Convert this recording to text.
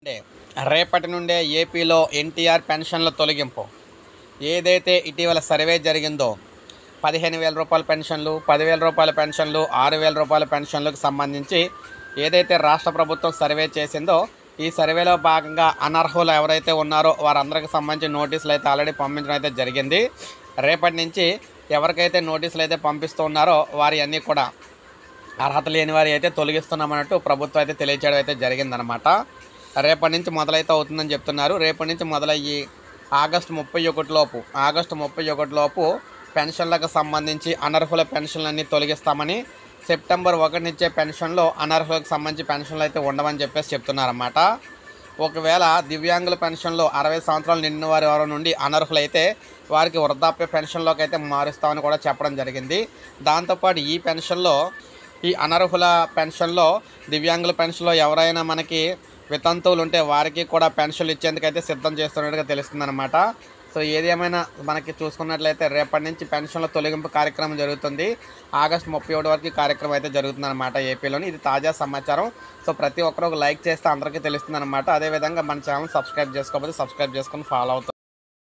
అంటే రేపటి నుండే ఏపీలో ఎన్టీఆర్ పెన్షన్ల తొలగింపు. ఏదైతే ఇటీవల సర్వే జరిగిందో 15,000 రూపాయల పెన్షన్లు, 10,000 రూపాయల పెన్షన్లు, 6,000 రూపాయల పెన్షన్లకు సంబంధించి ఏదైతే రాష్ట్ర ప్రభుత్వం సర్వే చేసిందో ఈ సర్వేలో భాగంగా అనర్హులు ఎవరైతే ఉన్నారో వారందరికి సంబంధించి నోటీసులు అయితే ఆల్రెడీ పంపించడం అయితే జరిగింది. రేపటి నుంచి ఎవరికైతే నోటీసులు అయితే పంపిస్తూ ఉన్నారో వారి అన్నీ కూడా అర్హత లేని వారి అయితే తొలగిస్తున్నామన్నట్టు ప్రభుత్వం అయితే తెలియచేయడం అయితే జరిగిందనమాట. రేపటి నుంచి మొదలైతే అవుతుందని చెప్తున్నారు. రేపటి నుంచి మొదలయ్యి ఆగస్టు 31 లోపు పెన్షన్లకు సంబంధించి అనర్హుల పెన్షన్లన్నీ తొలగిస్తామని, సెప్టెంబర్ 1 నుంచే పెన్షన్లో అనర్హులకు సంబంధించి పెన్షన్లు అయితే ఉండవని చెప్పేసి చెప్తున్నారన్నమాట. ఒకవేళ దివ్యాంగుల పెన్షన్లో 60 సంవత్సరాలు నిండిన వారి వారి నుండి అనర్హులైతే వారికి వృద్ధాప్య పెన్షన్లోకి అయితే మారుస్తామని కూడా చెప్పడం జరిగింది. దాంతోపాటు ఈ అనర్హుల పెన్షన్లో దివ్యాంగుల పెన్షన్లో ఎవరైనా మనకి వితంతువులు ఉంటే వారికి కూడా పెన్షన్లు ఇచ్చేందుకైతే సిద్ధం చేస్తున్నట్టుగా తెలుస్తుందన్నమాట. సో ఏది ఏమైనా మనకి చూసుకున్నట్లయితే రేపటి నుంచి పెన్షన్ల తొలగింపు కార్యక్రమం జరుగుతుంది. ఆగస్టు 31 వరకు కార్యక్రమం అయితే జరుగుతుందన్నమాట ఏపీలోని. ఇది తాజా సమాచారం. సో ప్రతి ఒక్కరు లైక్ చేస్తే అందరికీ తెలుస్తుందన్నమాట. అదేవిధంగా మన ఛానల్ సబ్స్క్రైబ్ చేసుకోకపోతే సబ్స్క్రైబ్ చేసుకొని ఫాలో అవుతారు.